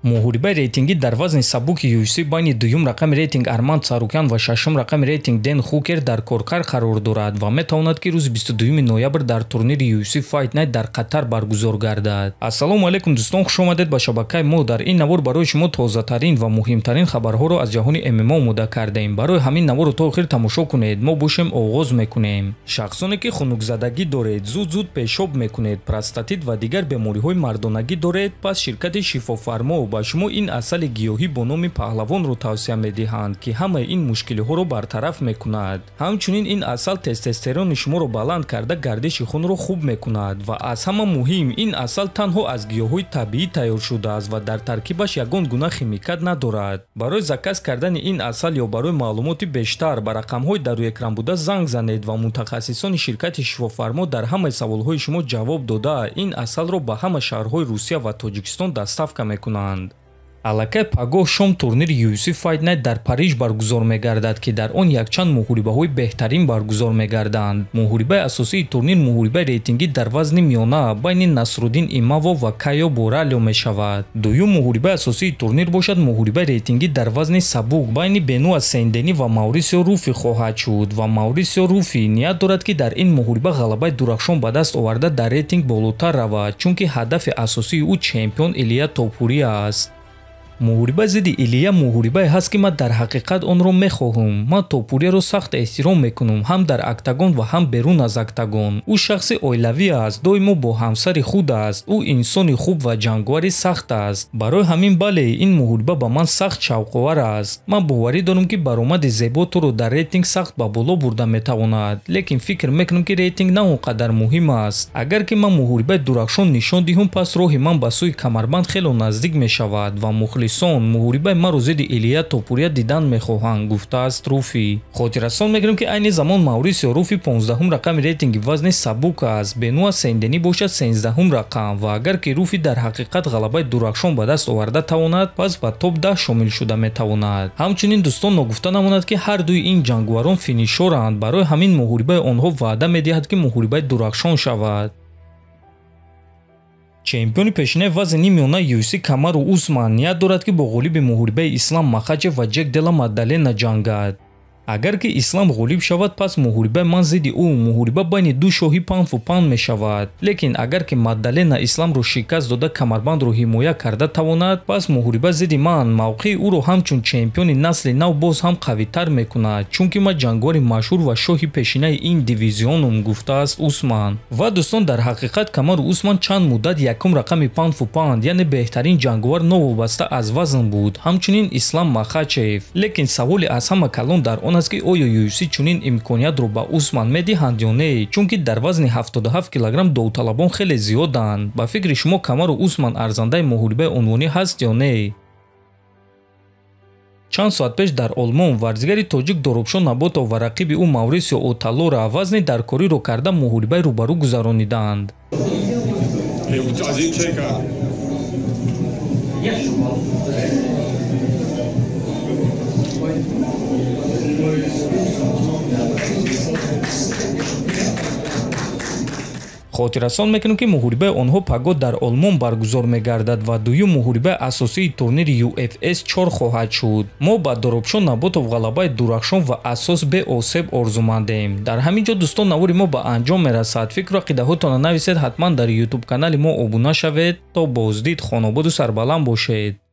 муҳорибаи рейтингӣ дар вазни сабуки UFC байни дуюм рақами рейтинг Арман Царукян ва шашум рақами рейтинг Дэн Хукер дар коркар қарор дорад ва метавонад ки рӯзи 22 ноябр дар турнири UFC Fight Night дар Қатар баргузор гардад. Ассалому алайкум дӯстон, хуш омадед ба шабакаи мо. Дар ин навор барои шумо тозатарин ва муҳимтарин хабарҳоро аз ҷаҳони ММА омода кардаем. Барои ҳамин наворро то охир тамошо кунед. Мо бошем оғоз мекунем. Шахсоне ки хунукзадагӣ доред, зуд пешоб мекунед, простатит ва дигар бемориҳои мардонагӣ доред, пас ширкати шифофармо ба шумо ин асали гиёҳӣ бо номи паҳлавонро тавсия медиҳанд ки ҳамаи ин мушкилиҳоро бартараф мекунад. Ҳамчунин ин асал тестостерони шуморо баланд карда гардиши хунро хуб мекунад ва аз ҳама муҳим, ин асал танҳо аз гиёҳҳои табиӣ тайёр шудааст ва дар таркибаш ягон гуна химикат надорад. Барои заказ кардани ин асал ё барои маълумоти бештар ба рақамҳои дар рӯи экран буда занг занед ва мутахассисони ширкати шифофармо дар ҳамаи саволҳои шумо ҷавоб дода, ин асалро ба ҳама шаҳрҳои Русия ва Тоҷикистон доставка мекунанд. Аллакай пагоҳ шом турнири UFC Fight Night дар Париж баргузор мегардад ки дар он якчанд муҳорибаҳои беҳтарин баргузор мегарданд. Муҳорибаи асосии турнир муҳорибаи рейтингӣ дар вазни миёна байни Насруддин Имавов ва Кайо Боралё мешавад. Дуюм муҳорибаи асосии турнир бошад муҳорибаи рейтингӣ дар вазни сабук байни Бенуа Сен-Дени ва Маурисио Руфи хоҳад шуд ва Маурисио Руфи ният дорад ки дар ин муҳориба ғалабаи дурахшон ба даст оварда дар рейтинг болотар равад, чунки ҳадафи асосии ӯ чемпион Илия Топурӣ аст. муҳориба зидди Илия муҳорибае ҳаст ки ман дар ҳақиқат онро мехоҳам. Ман Топуриро сахт эҳтиром мекунам, ҳам дар октагон ва ҳам берун аз октагон. ӯ шахси оилавӣ аст, доимо бо ҳамсари худ аст. ӯ инсони хуб ва ҷангвари сахт аст. Барои ҳамин бале ин муҳориба ба ман сахт шавқовар аст. Ман боварӣ дорам ки баромади зебо туро дар рейтинг сахт ба боло бурда метавонад, лекин фикр мекунам ки рейтинг на он қадар муҳим аст. Агар ки ман муҳорибаи дурахшон нишон диҳам, пас роҳи ман ба сӯи камарбанд хело наздик мешавад ва муҳорибаи маро зидди Илия Топурия дидан мехоҳанд, гуфтааст Руфи. Хотиррасон мекунем ки айни замон Маурисио Руфи 15-ум рақами рейтинги вазни сабук аст, Бенуа Сен-Дени бошад 13-ум рақам ва агар ки Руфи дар ҳақиқат ғалабаи дурахшон ба даст оварда тавонад, пас ба топ 10 шомил шуда метавонад. Ҳамчунин дӯстон, ногуфта намонад ки ҳар дуи ин ҷангварон финишоранд. Барои ҳамин муҳорибаи онҳо ваъда медиҳад ки муҳорибаи дурахшон шавад. чемпиони пешинаи вазни миёна UFC Камару Усман ният дорад ки бо ғолиби муҳорибаи Ислам Махачев ва Ҷек Дела Маддалена ҷангад. Агар ки Ислам ғолиб шавад, пас муҳорибаи ман зидди ӯ муҳориба байни ду шоҳи панд-фу панд мешавад. Лекин агар ки Маддалена Исламро шикаст дода камарбандро ҳимоя карда тавонад, пас муҳориба зидди ман мавқеи ӯро ҳамчун чемпиони насли нав боз ҳам қавитар мекунад, чунки ман ҷангвари машҳур ва шоҳи пешинаи ин дивизионум, гуфтааст Усман. Ва дӯстон, дар ҳақиқат Камару Усман чанд муддат якум рақами панд-фу панд, яъне беҳтарин ҷангвар новобаста аз вазн буд, ҳамчунин Ислам Махачев. Лекин саволи аз ҳама калон дар он аст ки оё UFC чунин имкониятро ба Усман медиҳанд ё не, чунки дар вазни 77 килограмм довталабон хеле зиёданд. Ба фикри шумо Камару Усман арзандаи муҳорибаи унвонӣ ҳаст ё не? чанд соат пеш дар Олмон варзигари тоҷик Доробшон Наботов ва рақиби ӯ Маврисио Оталора вазни даркориро карда муҳорибаи рӯбарӯ гузарониданд. хотиррасон мекунем ки муҳорибаи онҳо пагоҳ дар Олмон баргузор мегардад ва дуюм муҳорибаи асосии турнири UFC 4 хоҳад шуд. Мо ба Доробшон Наботов ғалабаи дурахшон ва асос беосеб орзумандем. Дар ҳамин ҷо дӯстон, навори мо ба анҷом мерасад. Фикру ақидаҳоятонро нависед, ҳатман дар YouTube канали мо обуна шавед. То боздид, хонободу сарбаланд бошед.